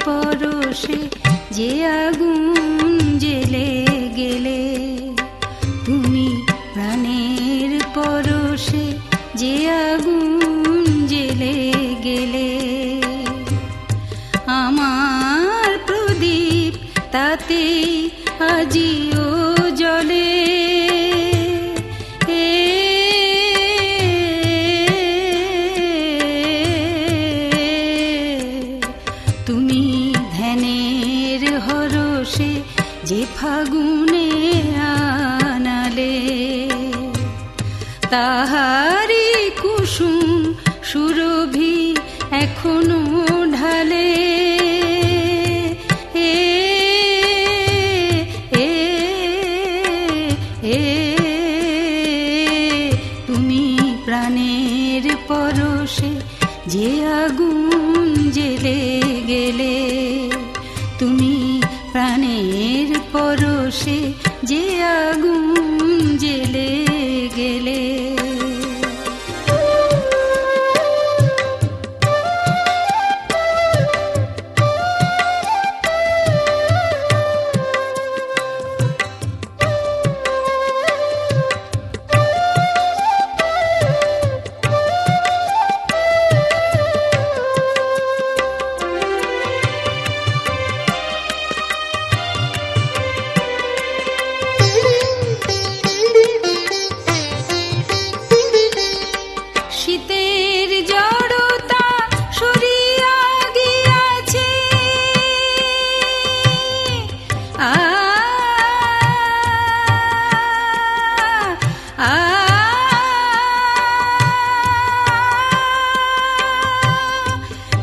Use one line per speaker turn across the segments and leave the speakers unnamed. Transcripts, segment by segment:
পরশে যে আগুন জ্বেলে গেলে, তুমি প্রাণের পরশে যে আগুন জ্বেলে গেলে। আমার প্রদীপ তাতে আজিও জ্বলে, তুমি ধ্যানের হরষে যে ফাগুনে আনালে, তাহারি কুসুম সুরভি এখনো ঢালে। তুমি প্রাণের পরশে যে আগুন জ্বেলে গেলে, তুমি প্রাণের পরশে যে আগুন জ্বেলে গেলে। শীতের জড়তা সরিয়া গিয়াছে,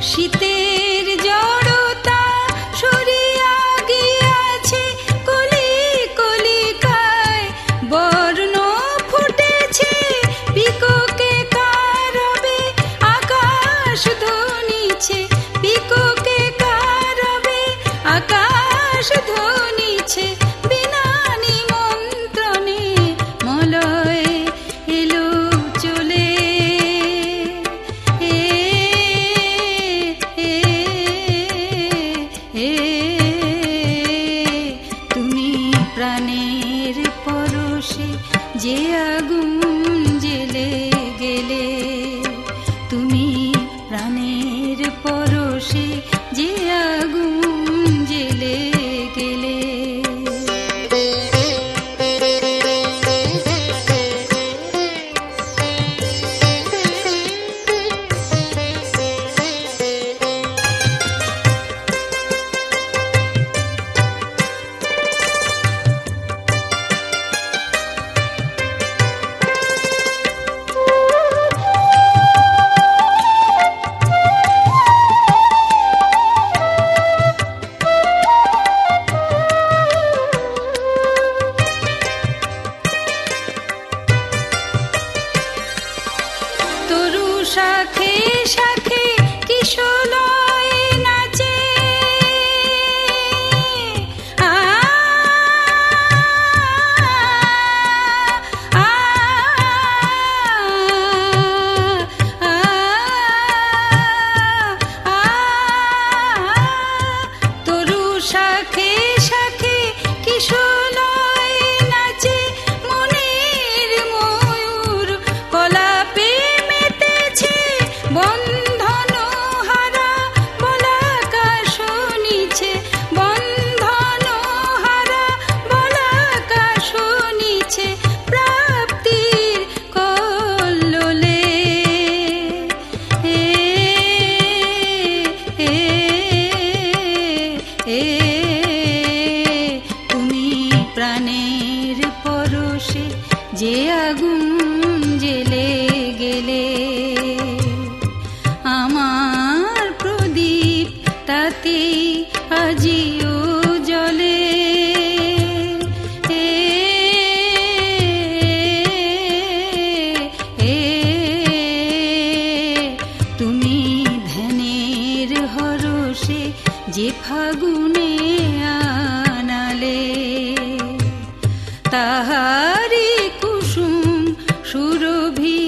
শীতের জড়তা সরিয়া গিয়াছে, কলি কলিকায় বর্ণ ফুটেছে, পিককে কারবে আকাশ ধ্বনিছে, পিককে কারবে আকাশ ধ্বনিছে। বিনা নিমন্ত্রণে মলয় এলো চলে, তুমি প্রাণের পরশে যে আগুন জ্বেলে গেলে, তুমি প্রাণের পরশে যে আগুন জ্বেলে গেলে। তরু শাখে শাখে কিশলয় নাচে, তরু শাখে শাখে কিশলয় নাচে, মনের ময়ূর কলাপে বন্ধন হারা বলাকাশ নিছে, বন্ধন হারা বলাকাশ নিছে, প্রাপ্তির কল্লোলে। তুমি প্রাণের পরশে যে আগুন জ্বেলে গেলে, আমার প্রদীপ তাতে আজিও জ্বলে। তুমি ধ্যানের হরষে যে ফাগুনে আনালে, তাহারি কুসুম সুরভি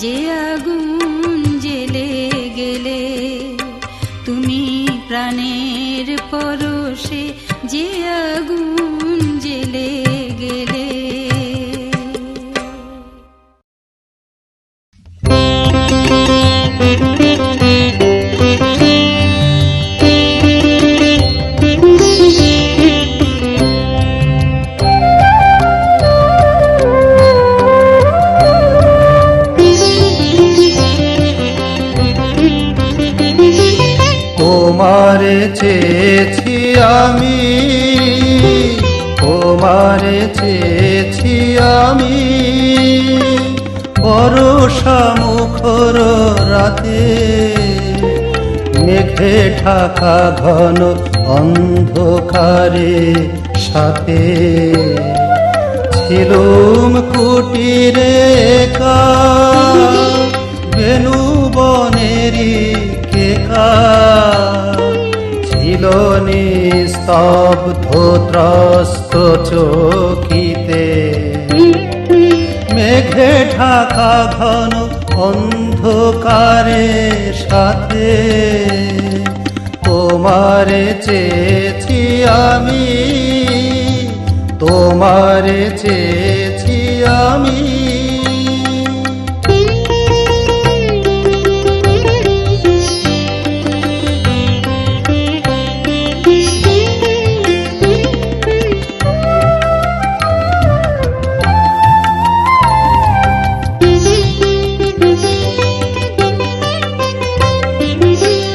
যে আগুন জ্বেলে গেলে, তুমি প্রাণের পরশে যে আগুন জ্বেলে গেলে।
তোমারে চেয়েছি আমি, তোমারে চেয়েছি আমি, বর্ষা মুখর রাতে, মেঘে ঢাকা ঘন অন্ধকারে সাথে, ছিলুম কুটিরে একা, বেনু বনেরি কেকা, ছিল নিস্তব্ধ ত্রস্ত চকিতে, মেঘে ঢাকা ঘন অন্ধকারে সাথে, তোমারে চেয়েছি আমি, তোমারে চেয়েছি আমি।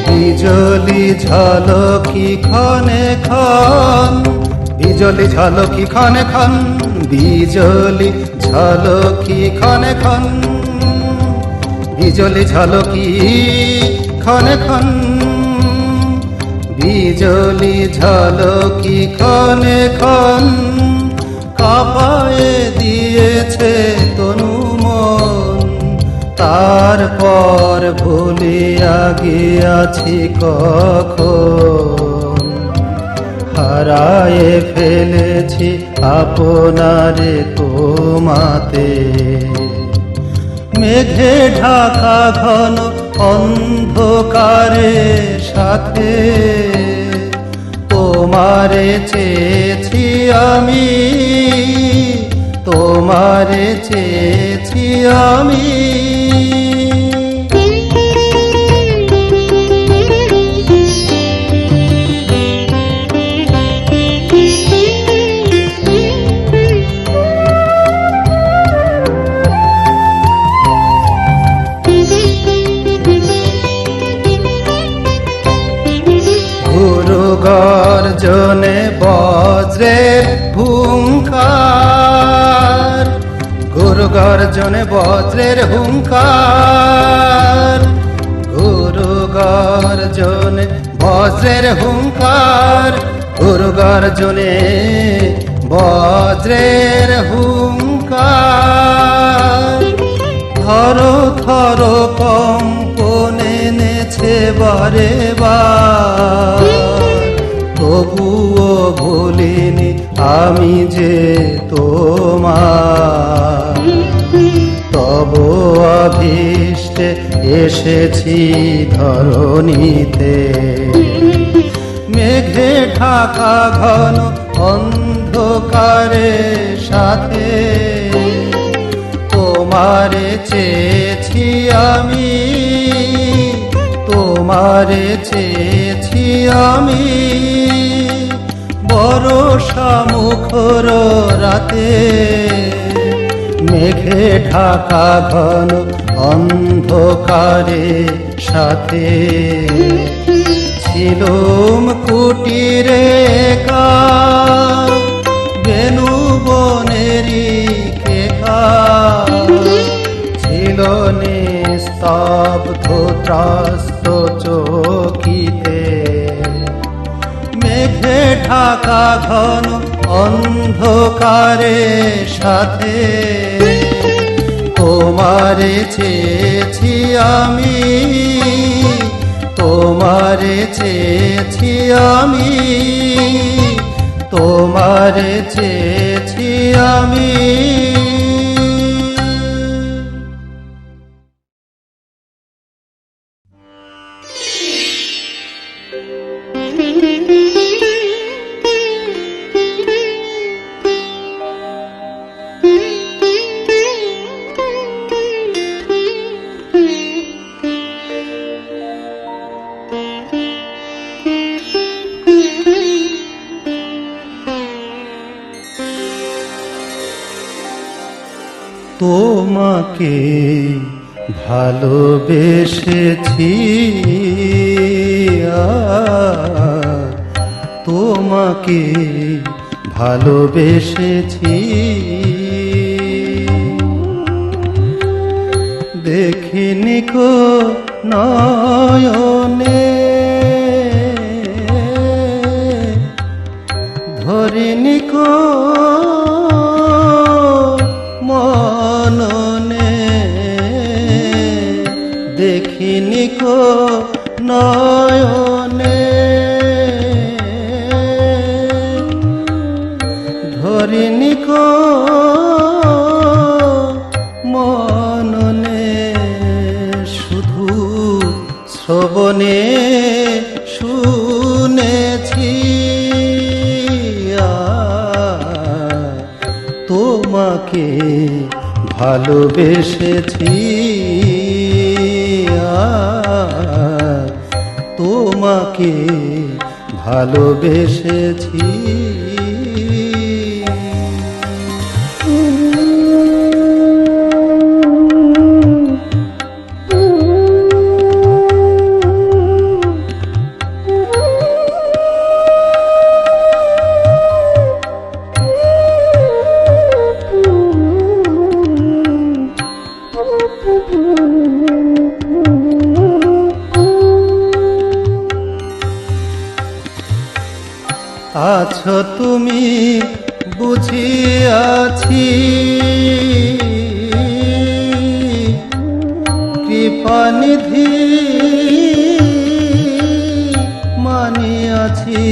বিজলি ঝলকি ক্ষণে ক্ষণ, বিজলি ঝলকি ক্ষণে ক্ষণ, বিজলি ঝলকি ক্ষণে ক্ষণ, বিজলি ঝলকি ক্ষণে ক্ষণ, বিজলি ঝলকি ক্ষণে ক্ষণ, কাঁপায়ে দিয়েছে তনু মন, তারপর ভুলিয়া গিয়াছি কখন, হারায়ে ফেলেছি আপনারে তোমাতে, মেঘে ঢাকা ঘন অন্ধকারে সাথে, তোমারে চেয়েছি আমি, তোমারে চেয়েছি আমি। গর্জনে বজ্রের হুঙ্কার, গুরু গর্জনে বজ্রের হুঙ্কার, গুরু গর্জনে বজ্রের হুঙ্কার, গুরু গর্জনে বজ্রের হুঙ্কার, থর থর কম্পনে নেছে বারে বার, তবুও ভুলিনি আমি যে তোমার, তব অভীষ্টে এসেছি ধরণীতে, মেঘে ঢাকা ঘন অন্ধকারে সাথে, তোমারে চেয়েছি আমি, তোমারে চেয়েছি আমি, বর্ষা মুখর রাতে, মেঘে ঢাকা ঘন অন্ধকারে সাথে, ছিলুম কুটিরে একা, বেনু বনেরি কেকা, ছিল নিস্তব্ধ ত্রস্ত চকিতে, মেঘে ঢাকা ঘন অন্ধকারে সাথে, তোমারে চেয়েছি আমি, তোমারে চেয়েছি আমি, তোমারে চেয়েছি আমি। তোমাকে ভালোবেসেছি আর তোমাকে ভালোবেসেছি, দেখিনি কো নয়নে, ধরিনি কো মননে, দেখিনি কো নয়নে, ধরিনি কো মননে, শুধু শ্রবণে শুনেছি তোমাকে ভালোবেসেছি, তোমাকে ভালোবেসেছি। আছো তুমি বুঝিয়াছি, কৃপানিধি মানিয়াছি,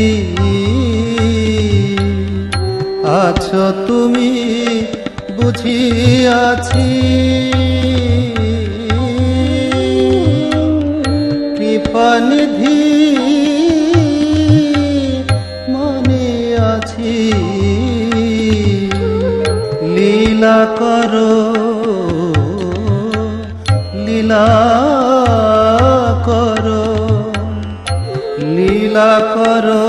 আছো তুমি বুঝিয়াছি, কৃপানিধি লীলা করো, লীলা করো, লীলা করো,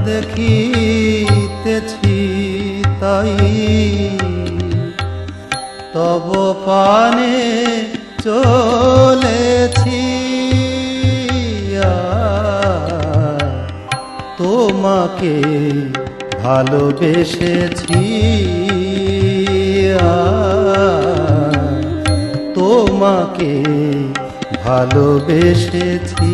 দেখিতেছি তাই তব পানে চলেছি, তোমাকে ভালোবেসেছি, তোমাকে ভালোবেসেছি।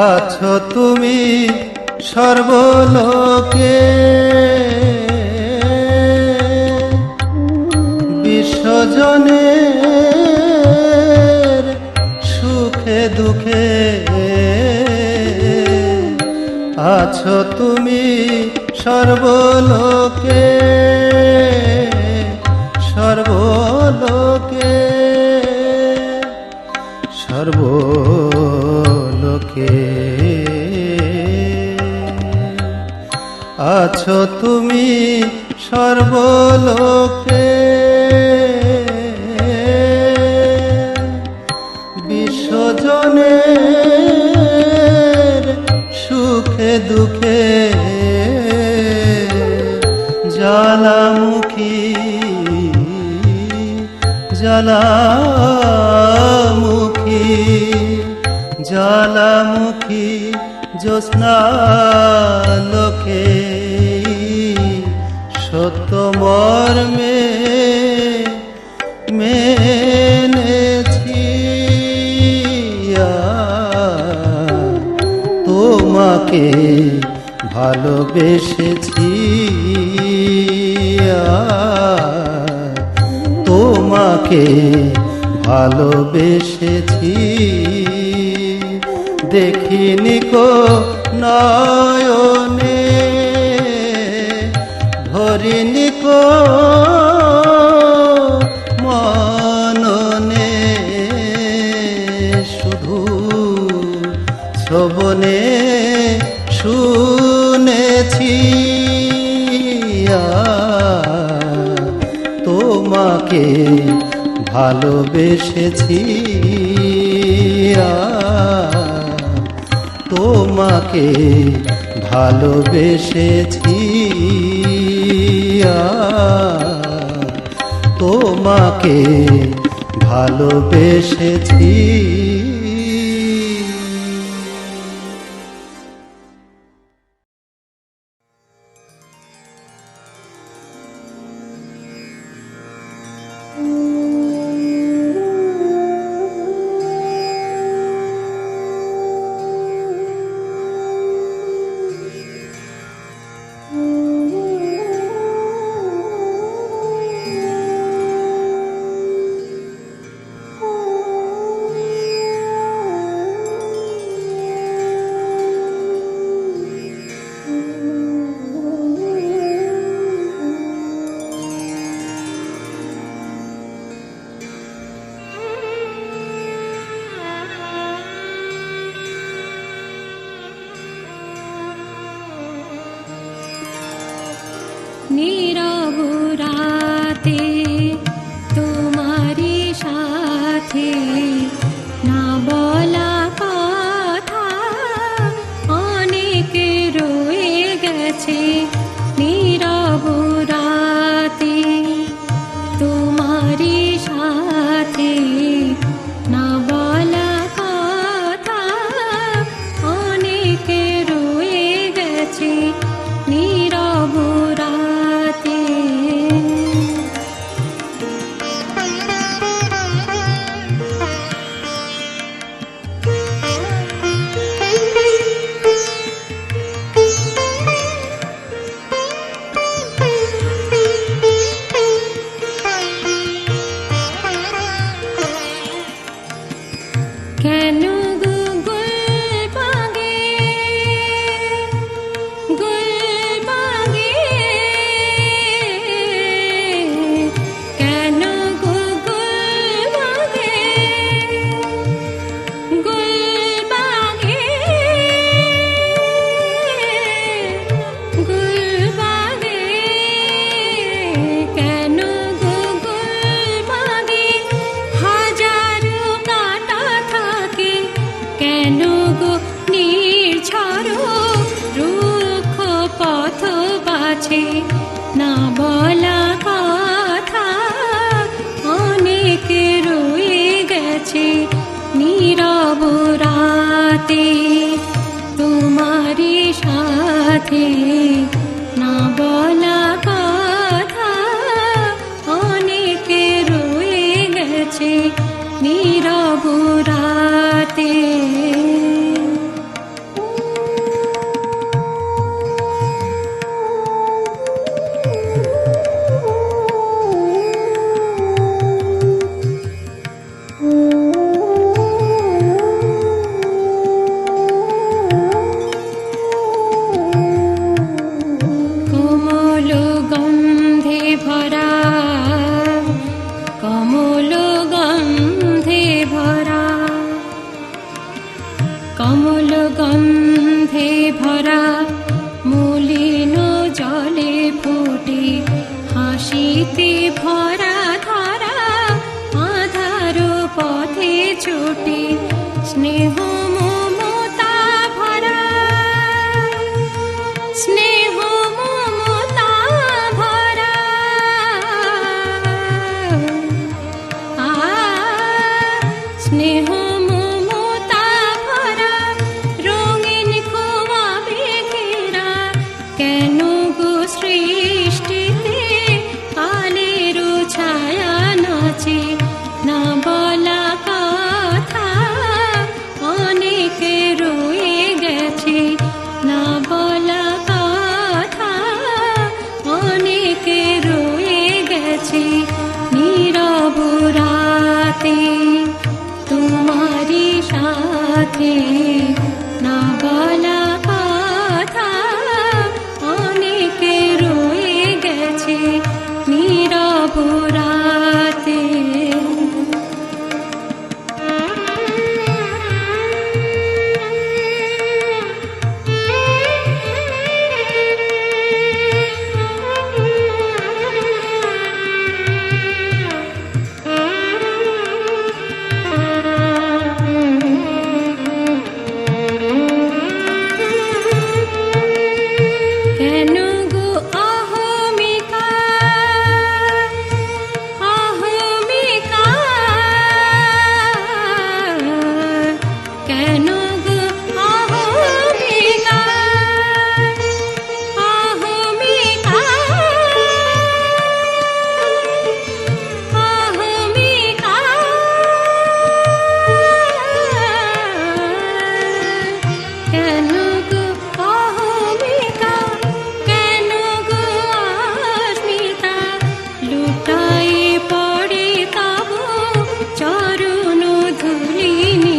আছো তুমি সর্বলোকে, বিশ্বজনের সুখে দুঃখে, আছো তুমি সর্বলোকে, সর্বলোকে, সর্বলোকে, আছো তুমি সর্বলোকে, বিশ্বজনের সুখে দুঃখে, জ্বালামুখী, জ্বালামুখী, জ্বালামুখী জ্যোৎস্নালোকে, সত্য মর্মে মেনেছি, তোমাকে ভালোবেসেছি, তোমাকে ভালোবেসেছি, দেখিনি কো নয়নে, ধরিনি কো মননে, শ্রবণে শুনেছি তোমাকে ভালোবেসেছি তোমাকে ভালোবেসেছি তোমাকে ভালোবেসেছি।
নীরব রাতে তোমারি সাথে না বলা কথা অনেক রয়ে গেছে। নীরব রাতে তোমারি সাথে না বলা কথা অনেক রয়ে গেছে। নীরব রাতে কেন না বলা কথা অনেক রয়ে গেছে। নীরব রাতে তোমারি সাথে না বলা কথা অনেক রয়ে গেছে। নীরব রাতে কমল গন্ধে ভরা মলিন জলে ফোটে হাসিতে ভরা ধরা আধার পথে ছোটে স্নেহ মমতা ভরা স্নেহ মমতা ভরা স্নেহ কেন গো সৃষ্টিতে আলের ছায়া নাচে না বলা কথা অনেক রয়ে গেছে। না বলা কথা অনেক রয়ে গেছে। নীরব রাতে তোমারি সাথে না বলা কথা অনেক রয়ে গেছে। নীরব রাতে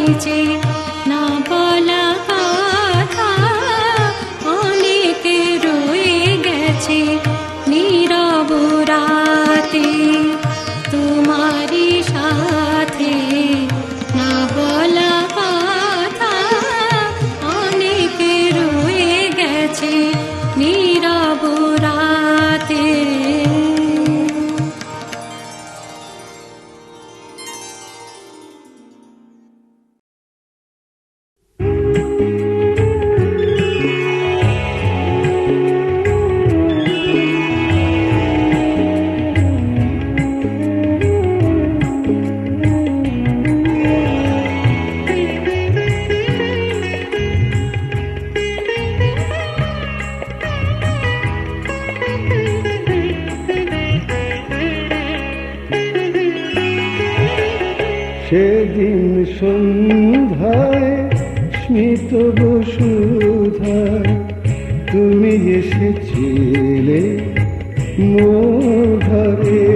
নিচে না বলা কথা অনেক রয়ে গেছে নীরব রাতে তোমারই সাথে না বলা কথা অনেক রয়ে গেছে নীরব রাতে।
সেদিন সন্ধ্যায় স্মিত বসুধায় তুমি এসেছিলে মোর ঘরে,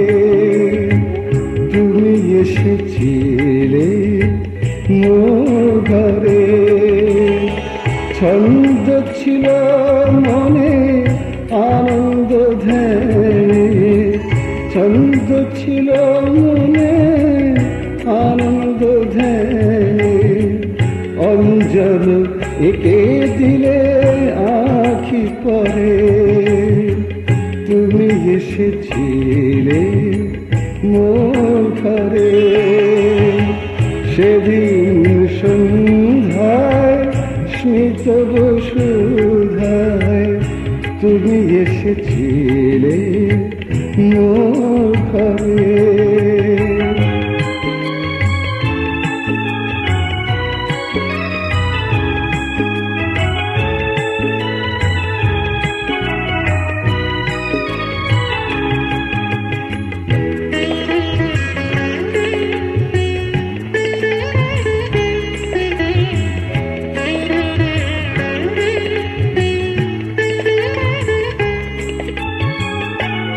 তুমি এসেছিলে মোর ঘরে। ছন্দ ছিল মনে আনন্দ ধ্যানে, ছন্দ ছিল মনে আনন্দ ধ্যানে। অঞ্জল একে দিলে আখি পরে, তুমি এসেছিলে মোর ঘরে। সেদিন সন্ধ্যায় স্মিত বসুধায় তুমি এসেছিলে মোর ঘরে।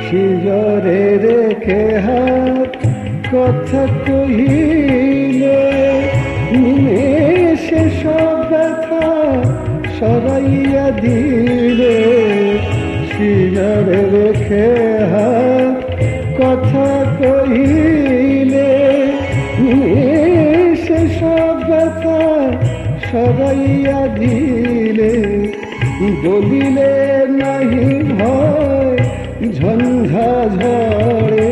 শিয়রে রেখে হাত কথা কহিলে, নিমেষে সব ব্যথা সরাইয়া দিলে। শিয়রে রেখে হাত কথা কহিলে, নিমেষে সব ব্যথা সরাইয়া দিলে। বলিলে নাহি ভয় ঝঞ্ঝা ঝড়ে,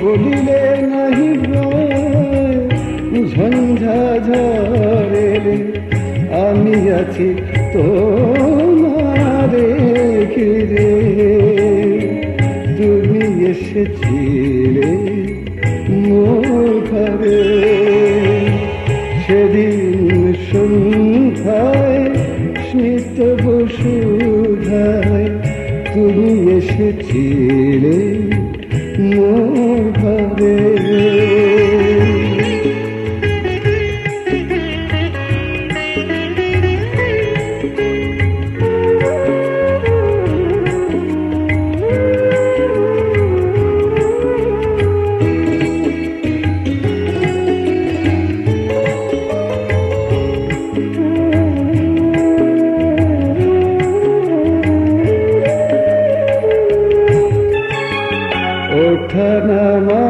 বলিলে নাহি ভয় ঝঞ্ঝা ঝড়ে। আমি আছি তোমারে ঘিরে, তুমি এসেছিলে মোর ঘরে। সেদিন সন্ধ্যায় স্মিত বসুধায় তুমি এসেছিলে মোর ঘরে।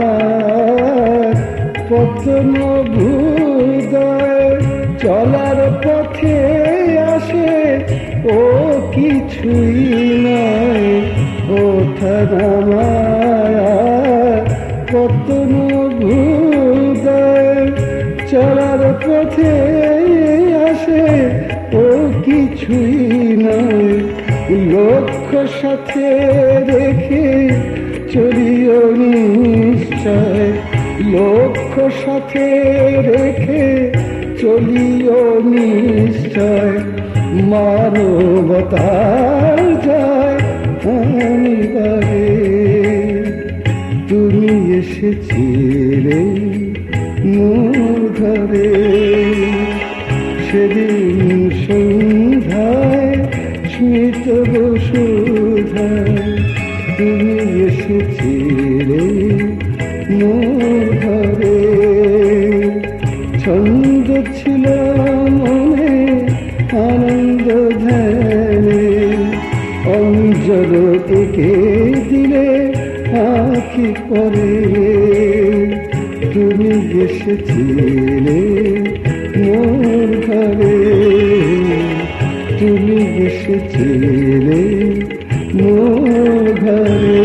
ওঠানামার পতন ভূদয় চলার পথে আসে ও কিছুই নয়। ওঠানামার পতন ভূদয় চলার পথে আসে ও কিছুই নয়। লক্ষ্য সাথে রেখে চলিও নিশ্চয়, লক্ষ্য সাথে রেখে চলিও নিশ্চয়। মানবতার যায় অনিবারে, তুমি এসেছিলে মোর ঘরে। সেদিন সন্ধ্যায় স্মিত বসুধায় তুমি এসেছিলে মোর ঘরে। ছন্দ ছিল মনে আনন্দ ধ্যানে, অঞ্জল এঁকে দিলে আঁখি পরে, তুমি এসেছিলে মোর ঘরে, তুমি এসেছিলে মোর ঘরে।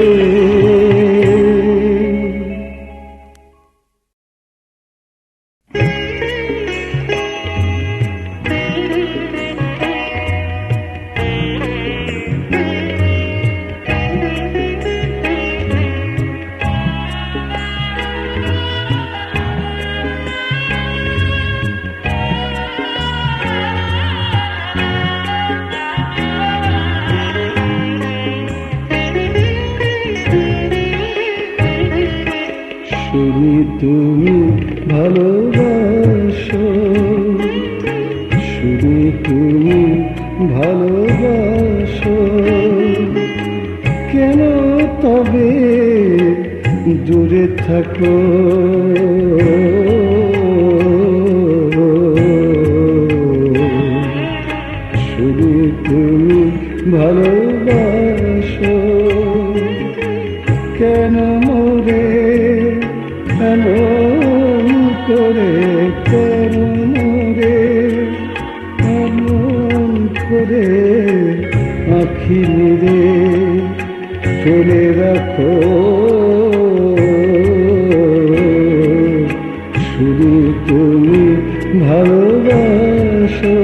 শুনি তুমি ভালোবাসো, শুনি তুমি ভালোবাসো, কেন তবে দূরে থাকো? শুনি তুমি ভালোবাসো, কেন মোরে এমন করে, কেন মোরে এমন করে আঁখি নিরে ফেলে রাখো? শুধু তুমি ভালোবাসো।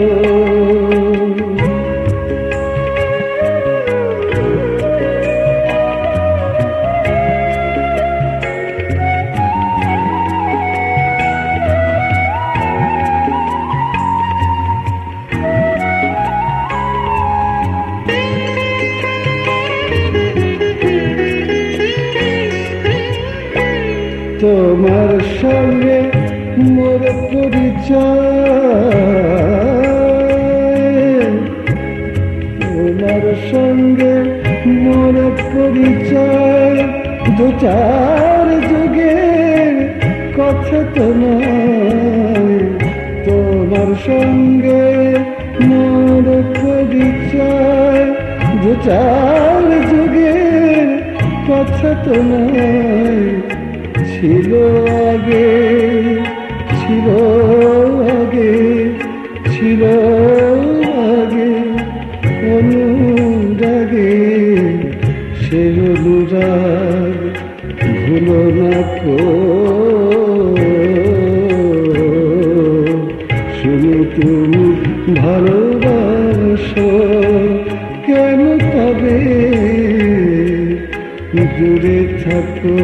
তোমার সঙ্গে মোর পরিচয়, তোমার সঙ্গে মোর পরিচয়, দু চার যুগের কথা তো নয়। তোমার সঙ্গে মোর পরিচয়, দু চার যুগের কথা তো নয়। ছিল আগে, ছিল আগে, ছিল আগে অনুরাগে, সে অনুরাগ ভুলো না কো। শুনি তুমি ভালোবাসো, কেন তবে দূরে থাকো?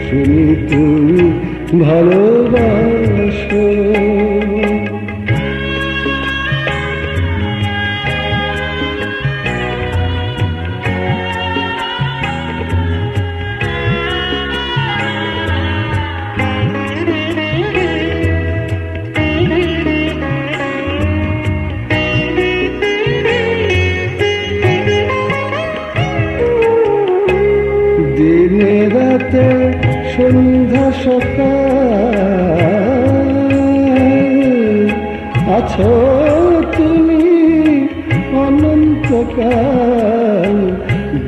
শুনি তুমি ভালোবাসো। দিনে রাতে সন্ধ্যা সকাল আছো তুমি অনন্তকাল।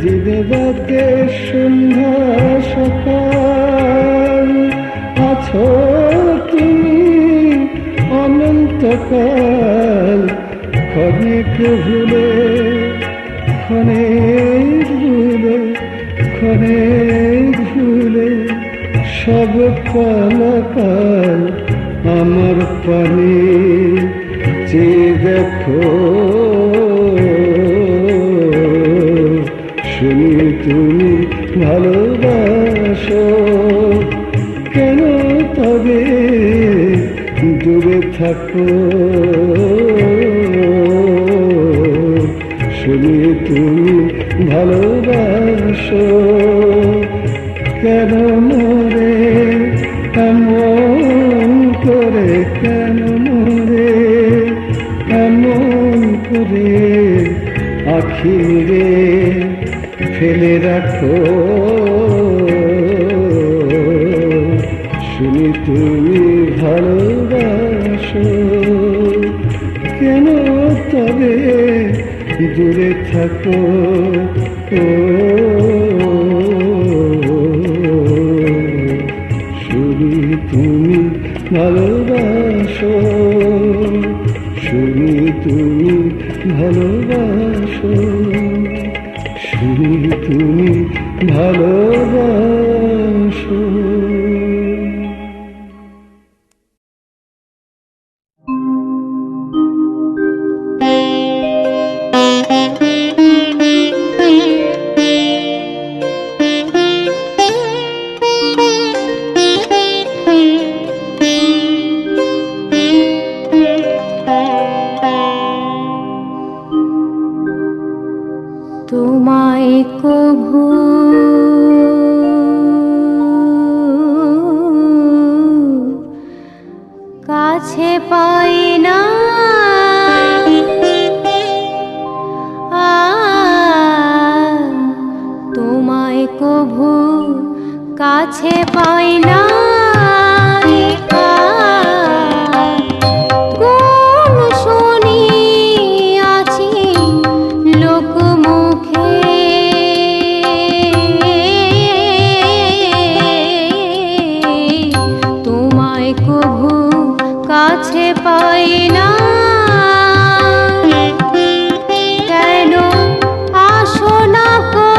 দিনে রাতে সন্ধ্যা সকাল আছো তুমি অনন্তকাল। ক্ষণিক ভুলে, ক্ষণিক ভুলে, ক্ষণিক ভুলে সব কালাকাল আমার পানে চেয়ে দেখো। শুনি তুমি ভালোবাসো, কেন তবে দূরে থাকো? শুনি তুমি ভালোবাসো, কেন মোরে এমন করে, কেন মোরে এমন করে আঁখি রে ফেলে রাখো? তুমি ভালোবাসো, কেন তবে দূরে থাকো? ও শুধু তুমি ভালোবাসো, শুধু তুমি ভালোবাসো, শুধু তুমি ভালোবাসো।
তোমায় কভু কাছে পাই না, তোমায় কভু কাছে পাই না। কোন শুনিয়াছি লোকমুখে, তোমায় কভু কাছে পাই না। কেন আসো না গো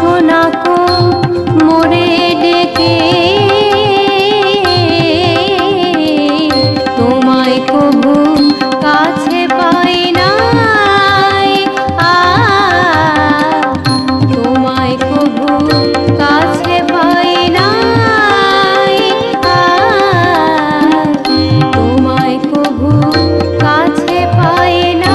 আসো না কো মোরে ডেকে, তোমায় কভু কাছে পাই নাই, তোমায় কভু কাছে পাই নাই, তোমায় কভু কাছে পাই না।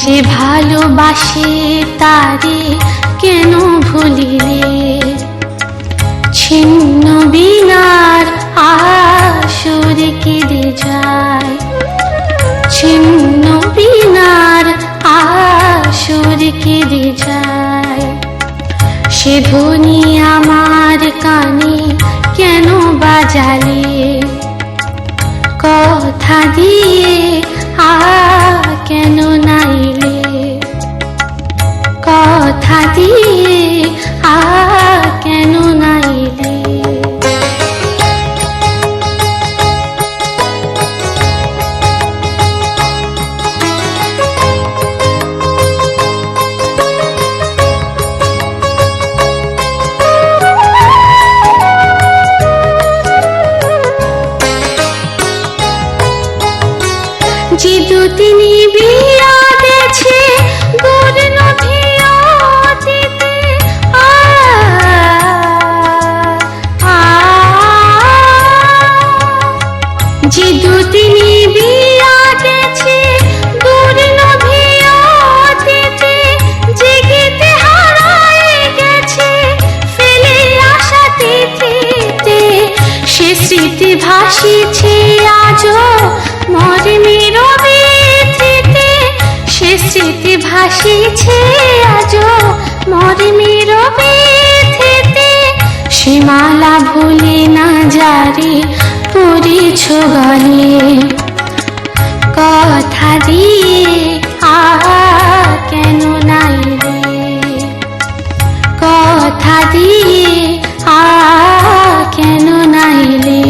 যে ভালোবাসে তারে কেন ভুলিলে, ছিন্ন বিনার আসর কেঁদে যায়, ছিন্ন বিনার আসর কেঁদে যায়। সে ধ্বনি আমার কানে কেন বাজালে, কথা দিয়ে কেন নাইলে, কথা দিয়ে কেন নাইলে। যে দুদিনী বিয়া দেছে দূর নভিয়া দিতে, যে দুদিনী বিয়া দেছে দূর নভিয়া দিতে, জেগেতে হারায় গেছে ফেলে আসা তিথিতে, সে স্মৃতি ভাসিছে আজও মরমের ব্যথিতে, সে স্মৃতি ভাসিছে আজও মরমের ব্যথিতে। সে মালা ভুলে না যারে পড়েছ গলে, কথা দিয়ে কেন নাইলে, কথা দিয়ে কেন নাইলে।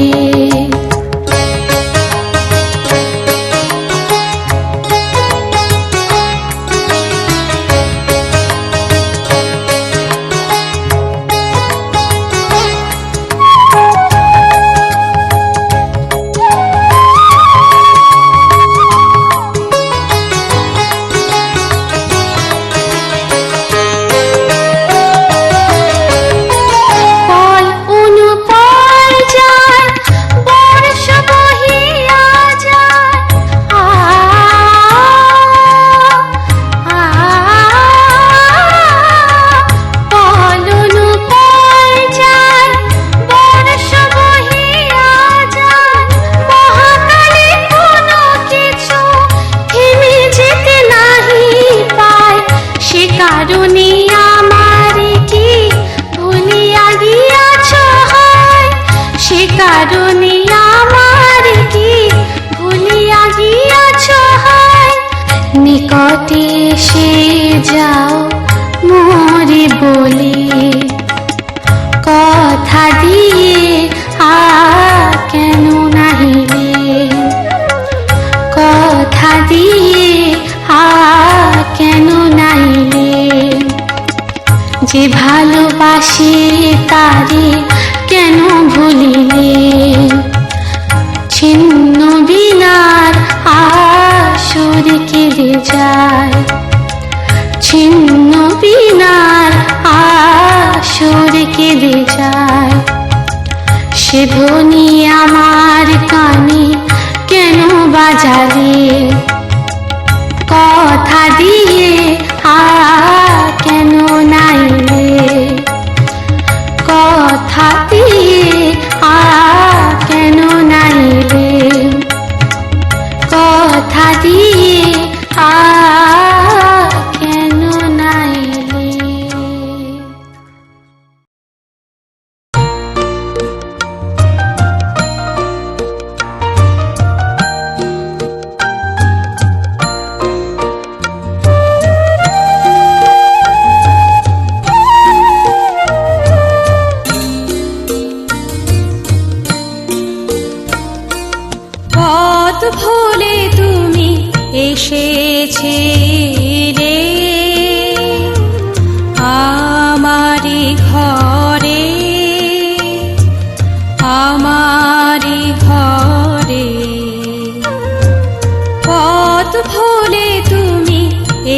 নিকটে এসে যাও মোরে বলে, কথা দিয়ে কেন নাহিলে, কথা দিয়ে কেন নাহিলে। যে ভালোবাসে তারে কেন ভুলিলে, ছিন্ন বিনার আসর কেঁদে যায়, ছিন্ন বিনার আসর কেঁদে যায়। সে ধ্বনি আমার কানে কেন বাজালে, কথা দিয়ে কেন নাইলে, কথা দিয়ে কেন নাইলে, কথা দিয়ে কেন নাইলে।
পথ ভুলে তুমি এসেছিলে আমারি ঘরে, আমারি ঘরে। পথ ভুলে তুমি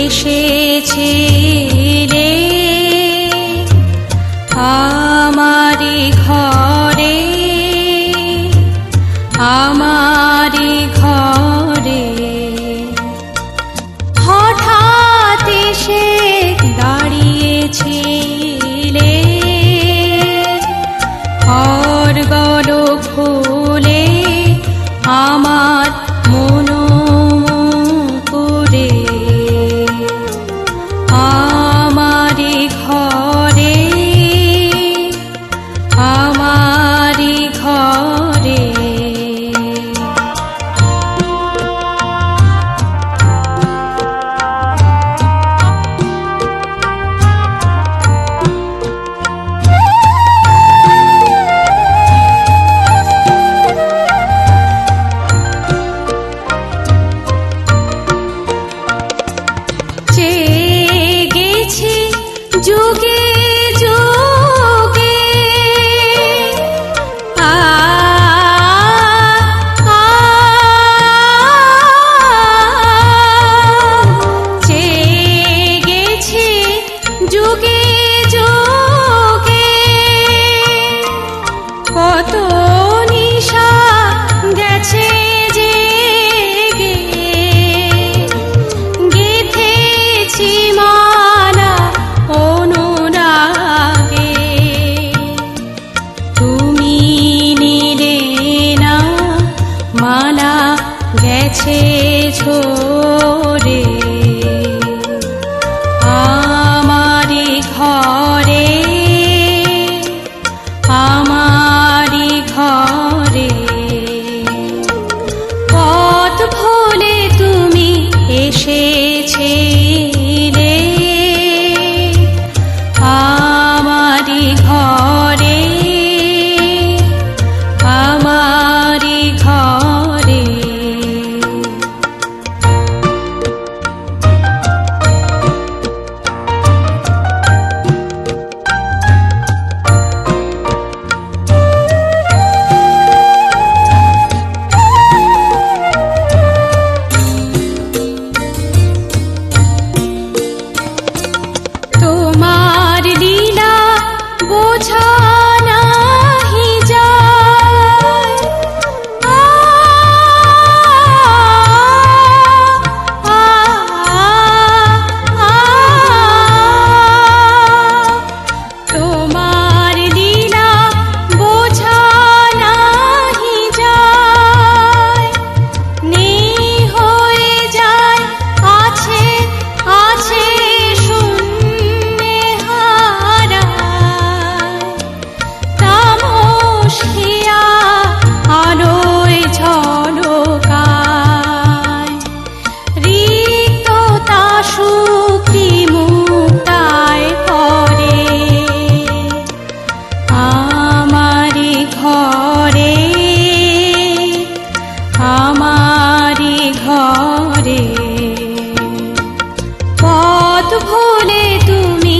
এসেছিলে আমারি ঘরে, আমারি ঘরে। হঠাৎ গল ফুলে আমার মন করে আমারি ঘরে আমারি ঘরে যুগে যুগে গেছে যুগে যুগে কত নিশা গেছে জেগে গেথেছি মালা অনুরাগে তুমি নিলে না মালা গেছে ঝরে আমারি ঘরে আমারি ঘরে পথ ভুলে তুমি এসেছিলে আমারি ঘরে আমারি ঘরে তোমার লীলা বোঝা নাহি যায় তোমার লীলা বোঝা নাহি যায় নেই হয়ে যায় আছে আছে শূন্যে হারায় তামস হিয়া আলোয় ঝলকায় রিক্ততা শুক্তি মুক্তায় করে আমারি ঘরে আমারি ঘরে পথ ভুলে তুমি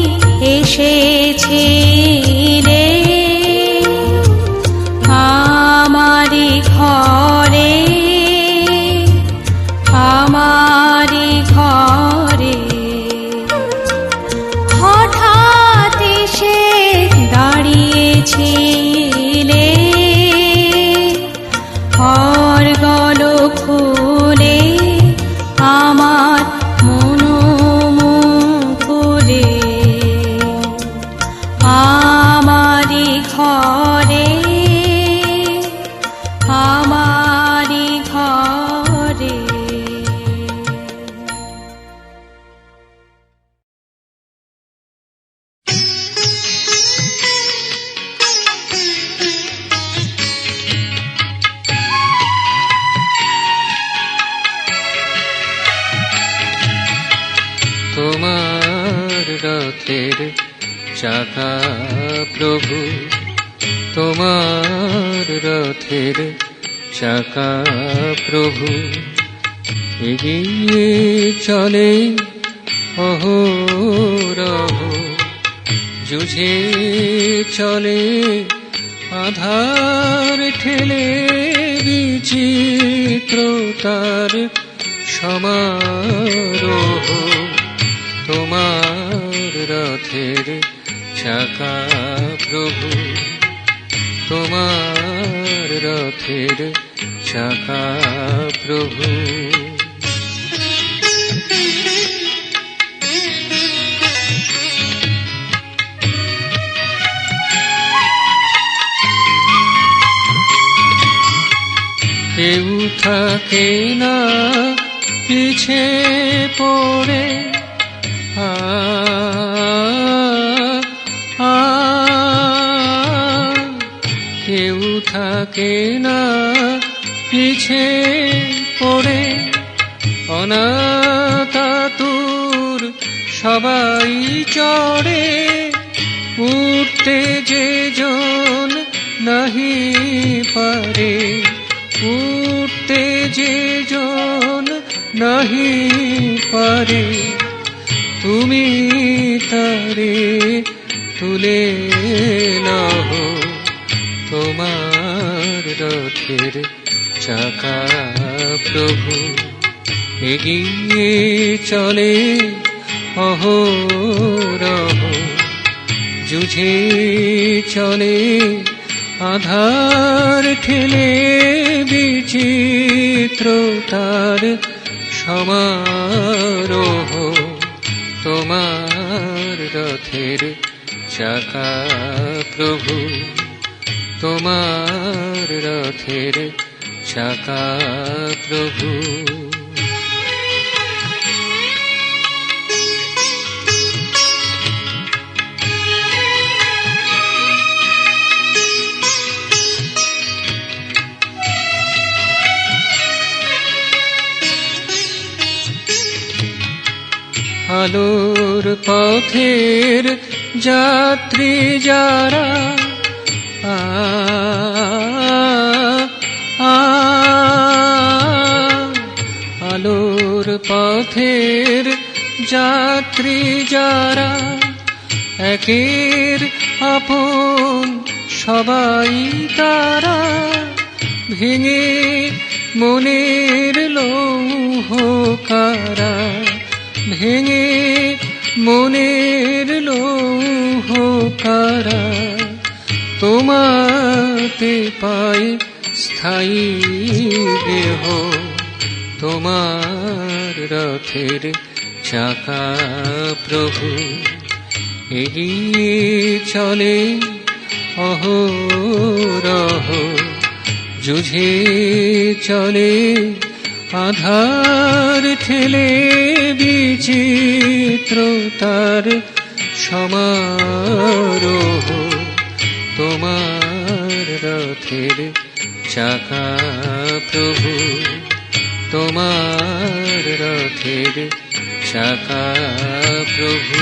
এসেছিলে আমারি ঘরে আমারি ঘরে হঠাৎ এসে দাঁড়িয়েছিলে হর গল ফুলে আমার মন করে আমারি ঘরে আমারি ঘরে
তোমার রথের চাকা প্রভু তোমার রথের চাকা প্রভু এগিয়ে চলে অহরহ যুঝে চলে আধার ঠেলে বিচিত্রতার সমারোহ তোমার রথের চাকা প্রভু তোমার রথের চাকা প্রভু কেউ থাকে না পিছে পড়ে। আ আ কেউ থাকে না পিছে পড়ে। অনাথাতুর সবাই চড়ে, উঠতে যে জন নাহি পারে, উঠতে যে জন নাহি পারে। তুমি তারে তুলে লহ, তোমার রথের চাকা প্রভু এগিয়ে চলে অহরহ। যুঝে চলে আধার ঠেলে, বিচিত্রতার সমারোহ। তোমার রথের চাকা প্রভু, তোমার রথের চাকা প্রভু। আলোর পথের যাত্রী যারা, আ আ আলোর পথের যাত্রী যারা, একের আপন সবাই তারা। ভেঙে মনের লৌহ কারা, ভেঙে মনের লৌহ কারা। তোমাতে পাই স্থায়ী দেহ, তোমার রথের চাকা প্রভু এগিয়ে চলে অহরহ। যুঝে চলে আধার ঠেলে, বিচিত্রতার সমারোহ। তোমার রথের চাকা প্রভু, তোমার রথের চাকা প্রভু।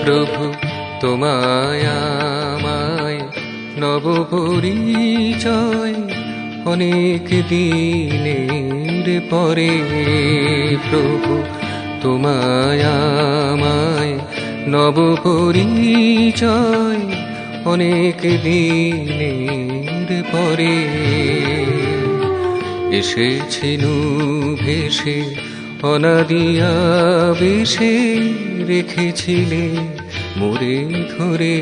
প্রভু তোমায় আমায় নব পরিচয়, অনেক দিনের পরে। প্রভু তোমায় আমায় নব পরিচয়, অনেক দিনের পরে। এসেছিনু ভেসে অনাদিয়া বেশে, রেখেছিলে মোরে ধরে।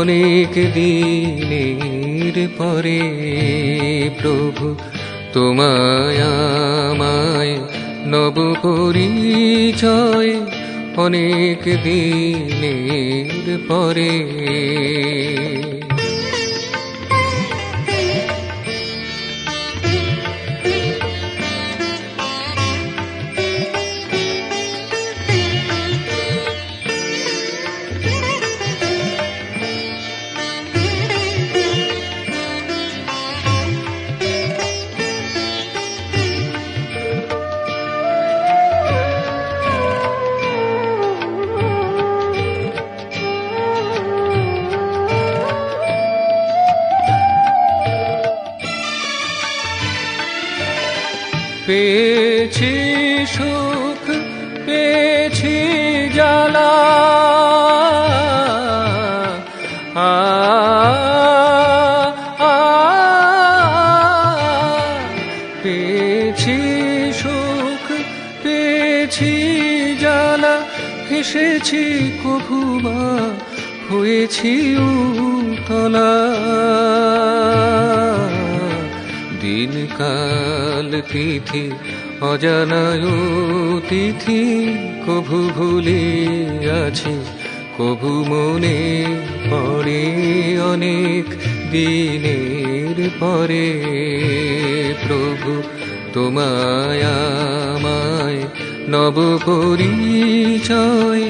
অনেক দিনের পরে প্রভু তোমায় আমায় নব পরিচয়, অনেক দিনের পরে। পেয়েছি সুখ পেয়েছি জ্বালা, আ আ পেয়েছি সুখ পেয়েছি জ্বালা, হেসেছি কভুবা হয়েছি উতলা। দিনকাল তিথি অজানায় তিথি, কভু ভুলে আছি কভু মনে পড়ে, অনেক দিনের পরে প্রভু তোমায় আমায় নব পরিচয়,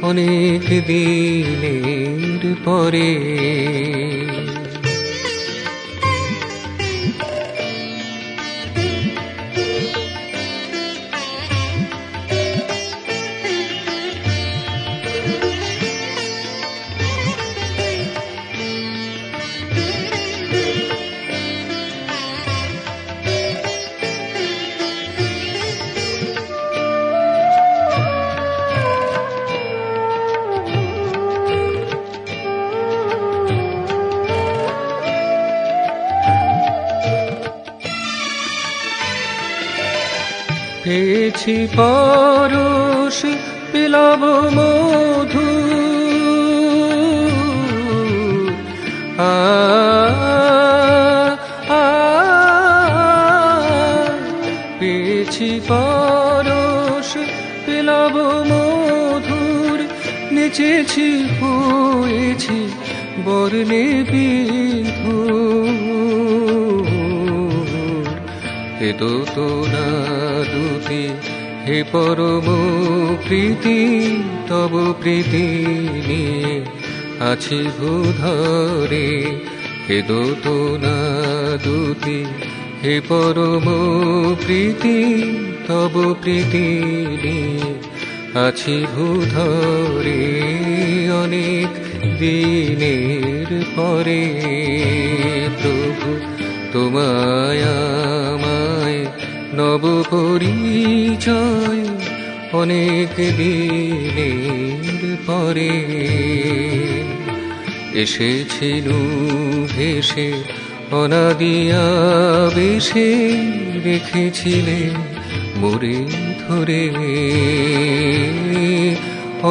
অনেক দিনের পরে। পেয়েছি পরশ পেলাব মধু, আ আ পেয়েছি পরশ পেলাব মধুর, নেচেছি হয়েছি বর্ণে বিধু, হে দোতনা দুতি হে পরম প্রীতি, তব প্রীতি নিয়ে আছি ভূধরে। হে দোতনা দুতি হে পরম প্রীতি, তব প্রীতি নিয়ে আছি ভূধরে, অনেক দিনের পরে প্রভু তোমায় আমায় নব পরিচয়, অনেক দিনের পরে। এসেছিলু ভেসে অনাদিয়া বেশে, রেখেছিলে মোরে ধরে,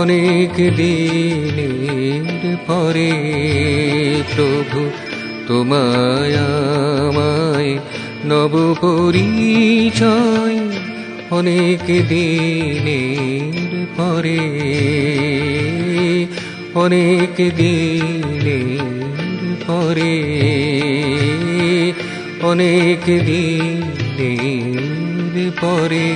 অনেক দিনের পরে প্রভু তোমায় আমায় নব পরিচয়, অনেক দিনের পরে, অনেক দিনের পরে, অনেক দিনের পরে।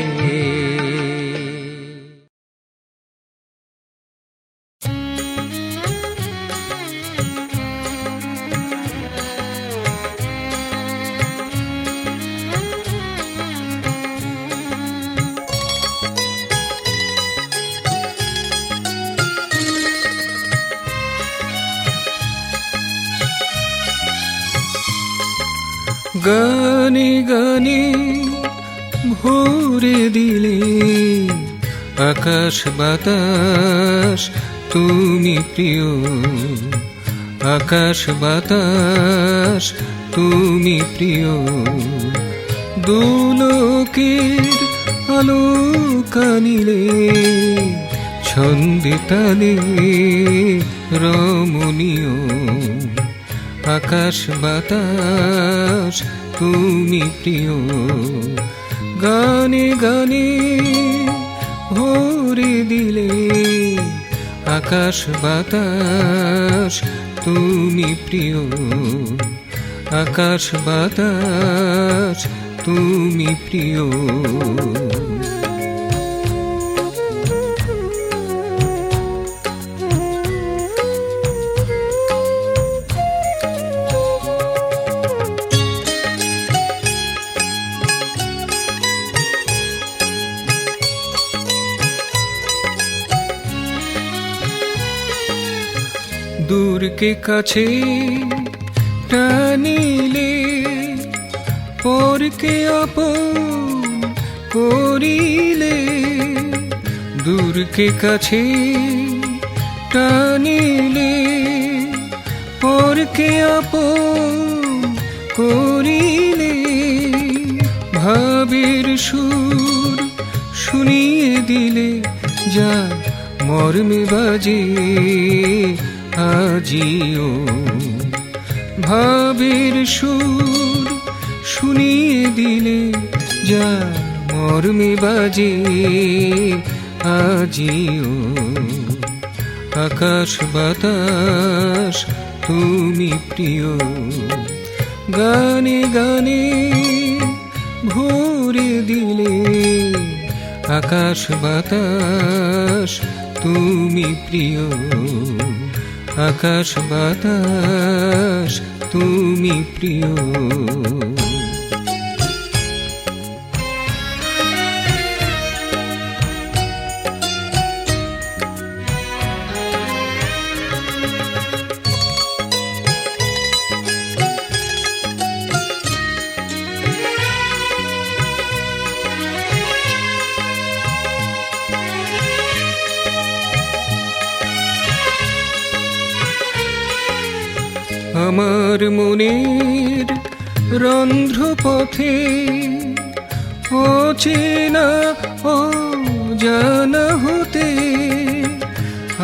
গানে গানে ভরে দিলে আকাশ বাতাস তুমি প্রিয়, আকাশ বাতাস তুমি প্রিয়, দুলোকের আলোকা নিলে ছন্দে তালে রমণীয়, আকাশ বাতাস তুমি প্রিয়। গানে গানে ভরে দিলে আকাশ বাতাস তুমি প্রিয়, আকাশ বাতাস তুমি প্রিয়। দূরকে কাছে টানিলে পরকে আপন করিলে, দূরকে কাছে টানিলে, পরকে আপন করিলে, ভাবের সুর শুনিয়ে দিলে, যা মর্মে বাজে আজিও। ভাবের সুর শুনিয়ে দিলে, যা মর্মে বাজে আজিও। আকাশ বাতাস তুমি প্রিয়, গানে গানে ভরে দিলে। আকাশ বাতাস তুমি প্রিয়, আকাশ বাতাস তুমি প্রিয়। আমার মনের রন্ধ্রপথে অচেনা অজানা হতে,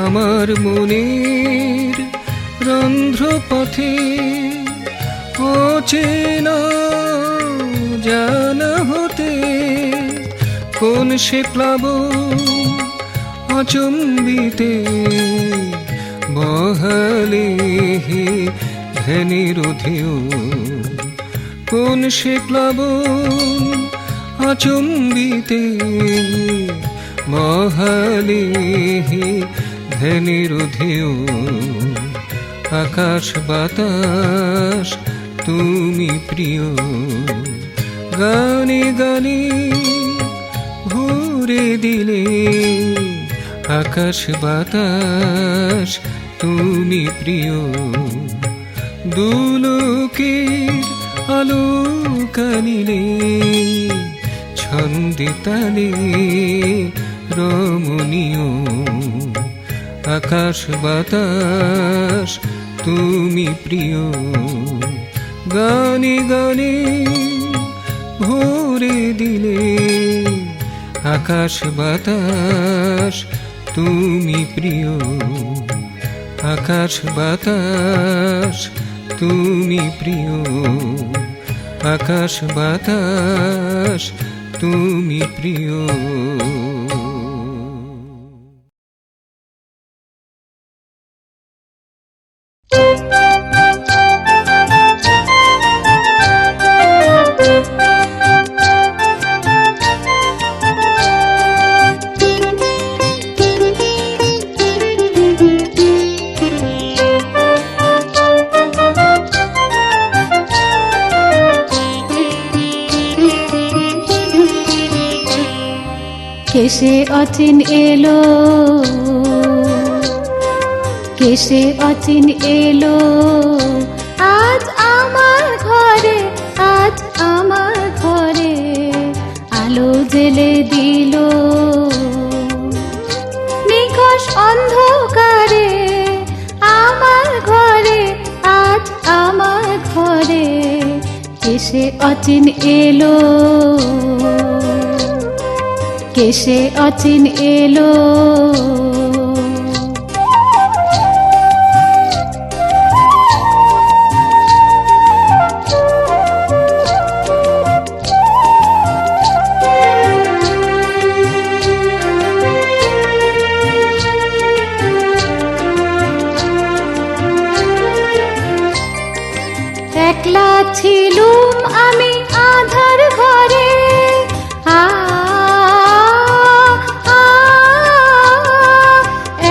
আমার মনের রন্ধ্রপথে অচেনা জানা হতে, কোন সে প্লাবন অচম্বিতে বহালে ধ্যানের ঢেউ। কোন সে প্লাবন অচম্বিতে বহালে ধ্যানের ঢেউ। আকাশ বাতাস তুমি প্রিয়, গানে গানে ভরে দিলে। আকাশ বাতাস তুমি প্রিয়, দুলোকের আলো কানিলে, ছন্দে তালে রমণীয়। আকাশ বাতাস তুমি প্রিয়, গানে গানে ভরে দিলে। আকাশ বাতাস তুমি প্রিয়, আকাশ বাতাস তুমি প্রিয়, আকাশ বাতাস তুমি প্রিয়।
কেসে অচিন এলো, কেসে অচিন এলো, আজ আমার ঘরে, আজ আমার ঘরে আলো জেলে দিল। নিখোশ অন্ধকারে আমার ঘরে, আজ আমার ঘরে কেসে অচিন এলো, কেসে অচিন এলো। একলা ছিলুম আমি আধার ঘরে,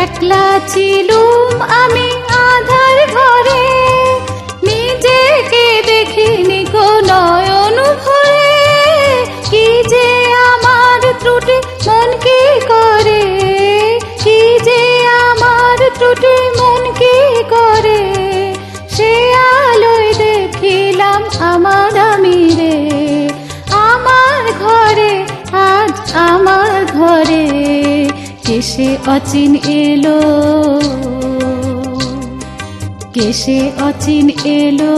একলা ছিলুম আমি আধার ঘরে, নিজেকে দেখিনি গো নয়ন ভরে। কি যে আমার ত্রুটি মন কি করে, কি যে আমার ত্রুটি মন কি করে, সে আলোয় দেখিলাম আমার আমি রে। আমার ঘরে আমার ঘরে, কেসে অচিন এলো, কেসে অচিন এলো।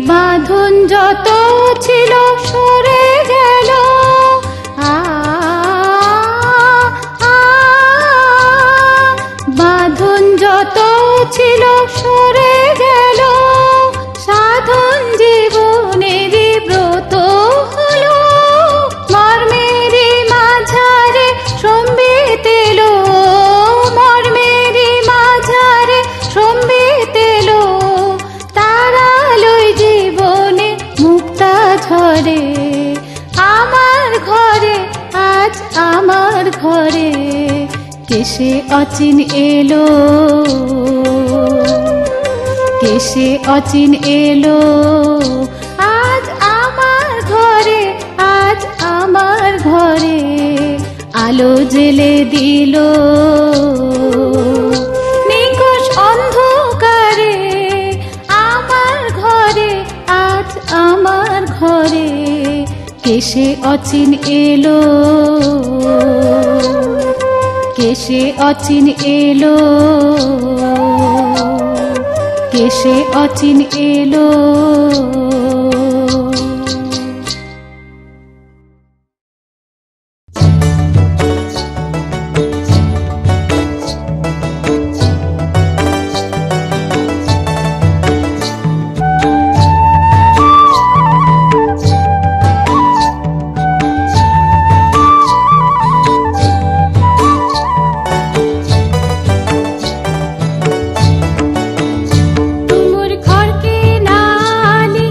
বাঁধন যত ছিল সরে গেল, আ আ, বাঁধন যত ছিল সরে গেল, সাধন জীবনেরই ব্রত হলো, মর্মেরই মাঝারে সম্বিত এলো, মর্মেরই মাঝারে সম্বিত এলো, তারালই জীবনে মুক্তা ঝরে, আমার ঘরে আজ আমার ঘরে, কেসে অচিন এলো, কেসে অচিন এলো, আজ আমার ঘরে, আজ আমার ঘরে, আলো জেলে দিল নিকষ অন্ধকারে, আমার ঘরে আজ আমার ঘরে, কেসে অচিন এলো, কেসে অচিন এলো, কেসে অচিন এলো।
তুমুর ঘরকে নালি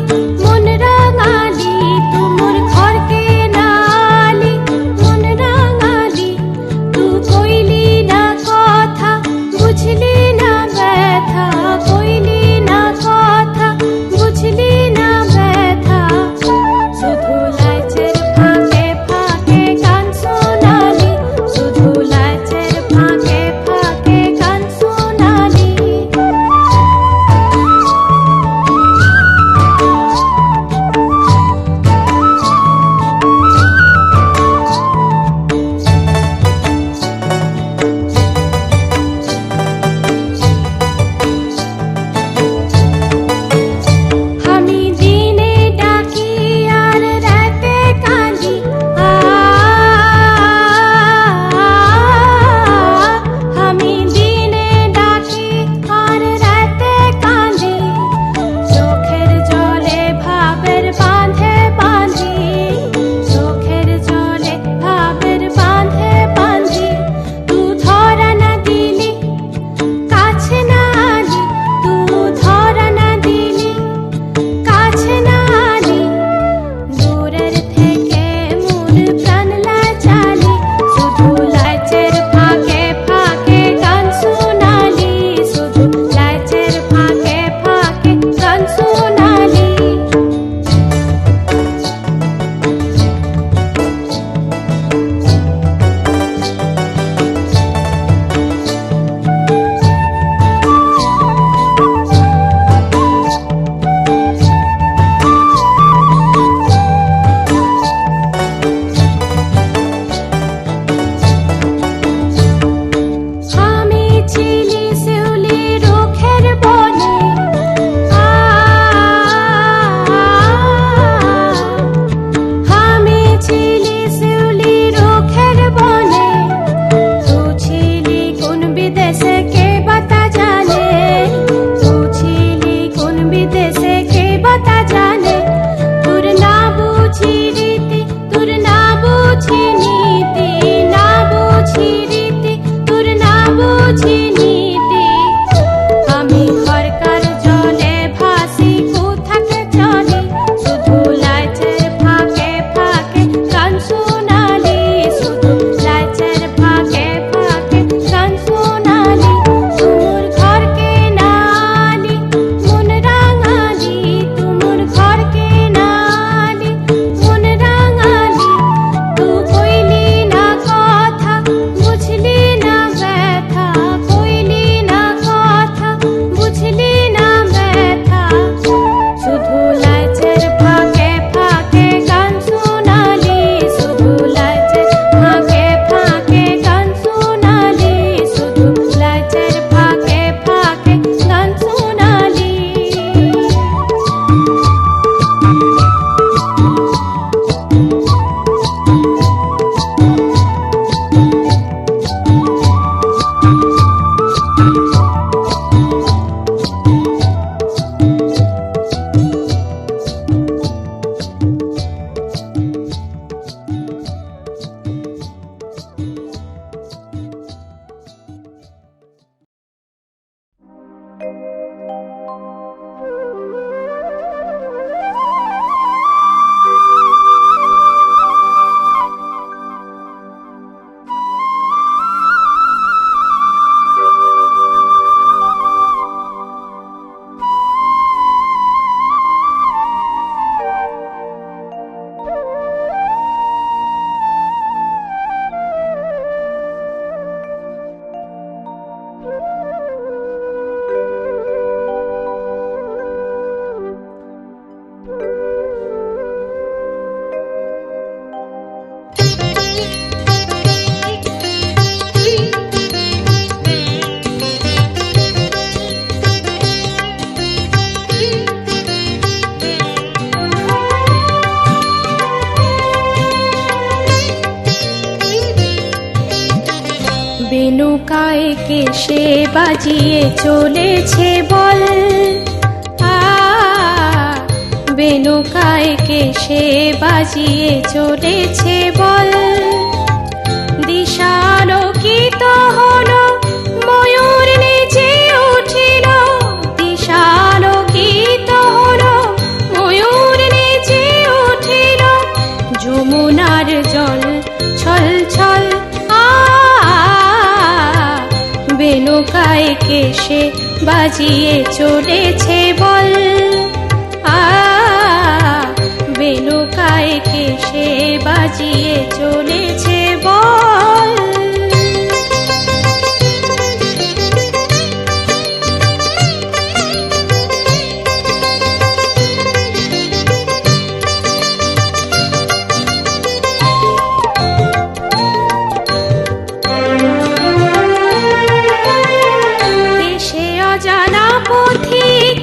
বেনুকায় কেশে বাজিয়ে চলেছে বল, বেনুকায় কেশে বাজিয়ে চলেছে বল। দিশালোকিত হলো ময়ূর নেচে উঠিল, দিশালোকিত হলো ময়ূর নেচে উঠিল। যমুনার জল ছল ছল বেনুকায় কেশে বাজিয়ে চলেছে বল, বেনুকায় কেশে বাজিয়ে চলেছে বল। অজানা পথিক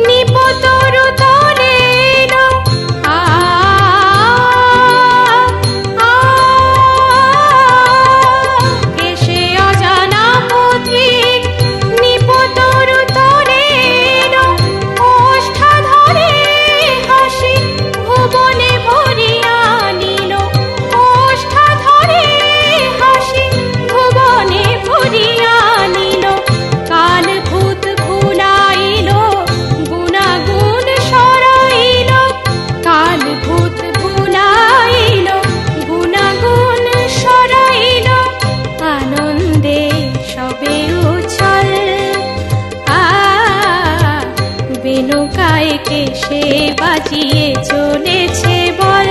নিপতরু তরে এলো, কেশে অজানা পথিক নিপতরু তরে এলো। ওষ্ঠা ধরে হাসি ভুবনে ভরিয়া নিল, ওষ্ঠা ধরে হাসি ভুবনে ভরিয়া নিল। কাল ভূত ভুলাইল গুণাগুণ সরাইল, কাল ভূত ভুলাইল গুণাগুণ সরাইল। আনন্দে সবে উছল বেনুকায় কেশে বাজিয়ে চলেছে বল,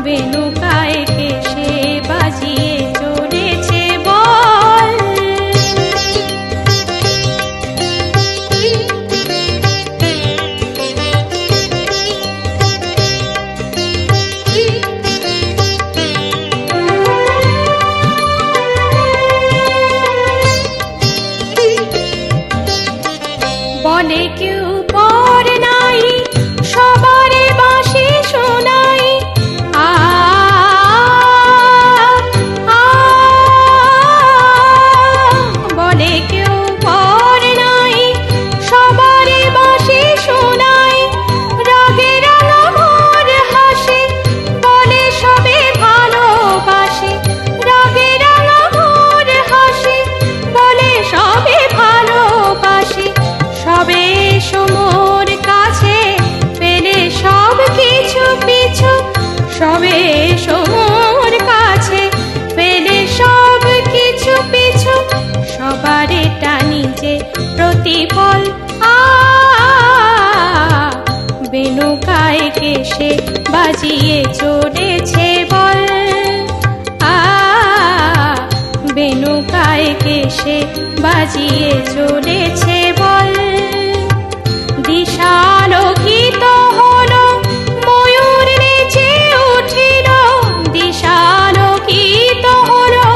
বেনুকায় কেশে বাজিয়ে চলেছে বল। বলে কেউ পর নাই সবারে বাঁশি শোনাই, বলে কেউ পর নাই সবারে বাঁশি শোনাই। রাগে রাঙা মোর হাসি বলে সবে ভালোবাসি, রাগে রাঙা মোর হাসি বলে সবে ভালোবাসি। সবে সমোর কাছে পেলে সব কিছু পিছু, সবে সমোর কাছে পেলে সব কিছু পিছু। সবারে টানি যে প্রতিফল বেনুকায় কেশে বাজিয়ে চলেছে বল, বেনুকায় কেশে বাজিয়ে চলেছে বল। দিশালোকিত হলো ময়ূর নেচে উঠিল, দিশালোকিত হলো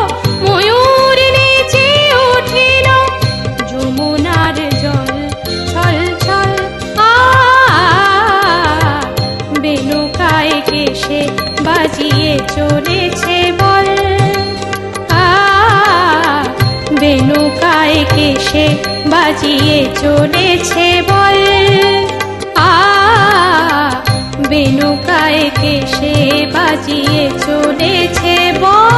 ময়ূর নেচে উঠিল। যমুনার জল ছল ছল বেনুকায় কেশে বাজিয়ে চলেছে বল, সে বাজিয়ে চলেছে বল, বেনুকায় কে সে বাজিয়ে চলেছে বল।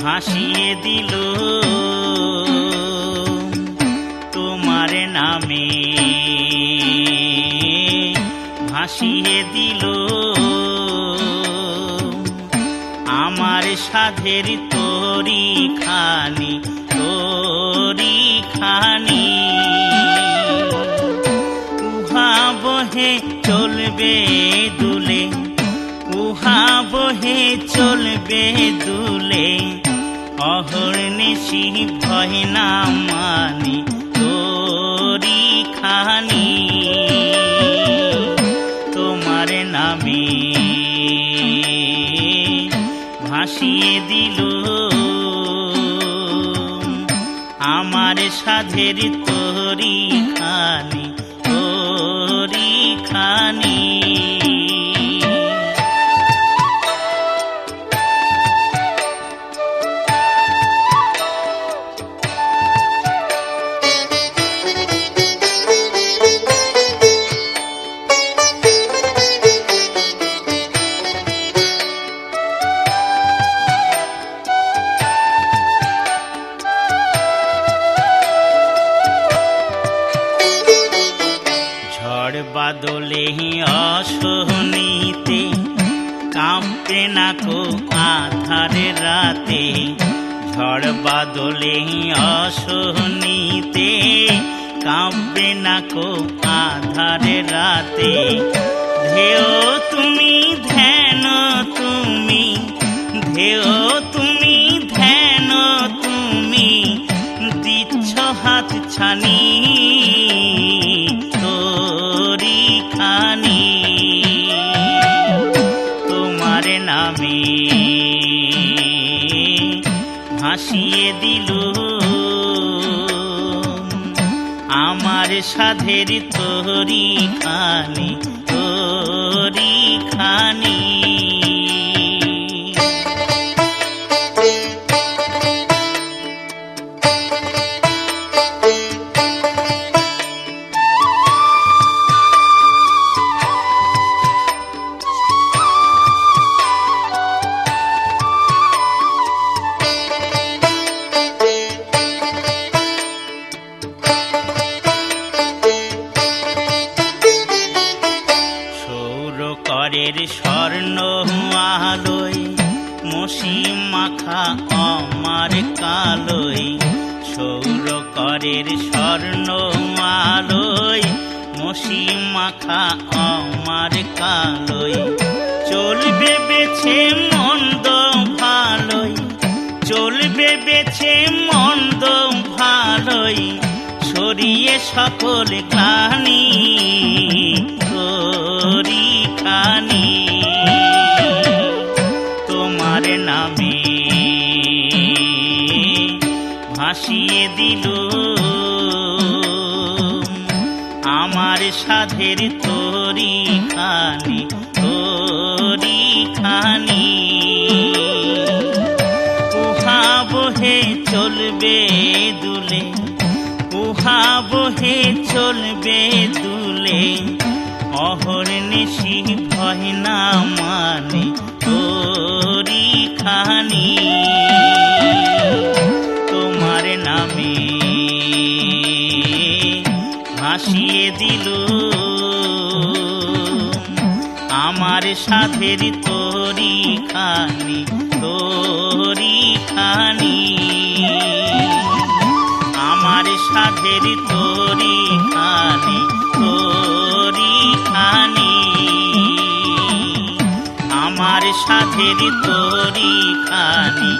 ভাসিয়ে দিল তোমার নামে, ভাসিয়ে দিল আমার সাধের তরি খানি, তরি খানি। উহা বহে চলবে দুলে, উহা বহে চলবে দুলে, অহর্নিশি ভয় না মানি তরি খানি। তোমার নামে ভাসিয়ে দিল আমার সাধের তরি খানি, তরি খানি। বাদলে অসহনীতে কাঁপে না কো আধারে রাতে, ঝড় বাদলে অসহনীতে কাঁপে না কো আধারে রাতে। ধেও তুমি ধ্যান তুমি, ধেও তুমি ধ্যান তুমি, দিচ্ছ হাত ছানি তরি খানি। তোমার নামে ভাসিয়ে দিল আমার সাধের তরি খানি, তরি খানি। স্বর্ণ আলোয় মসিম মাখা আমার কালোয়, সৌরকরের স্বর্ণ আলোয় মসিম মাখা আমার কালোয়। চলবে বেছে মন্দ ভালোই, চলবে বেছে মন্দ ভালোই, সরিয়ে সকল গ্লানি তরি খানি। তোমার নামে ভাসিয়ে দিল আমার সাধের তরি খানি, তরি খানি। উহা বহে চলবে দুলে, উহা বহে চলবে দুলে, অহর্নিশি ভয় না মানে তোরি খানি তোমার নামে ভাসিয়ে দিল আমার সাধের তোরি খানি আমার সাধের তোরি খানি আমার সাধের তোরি খানি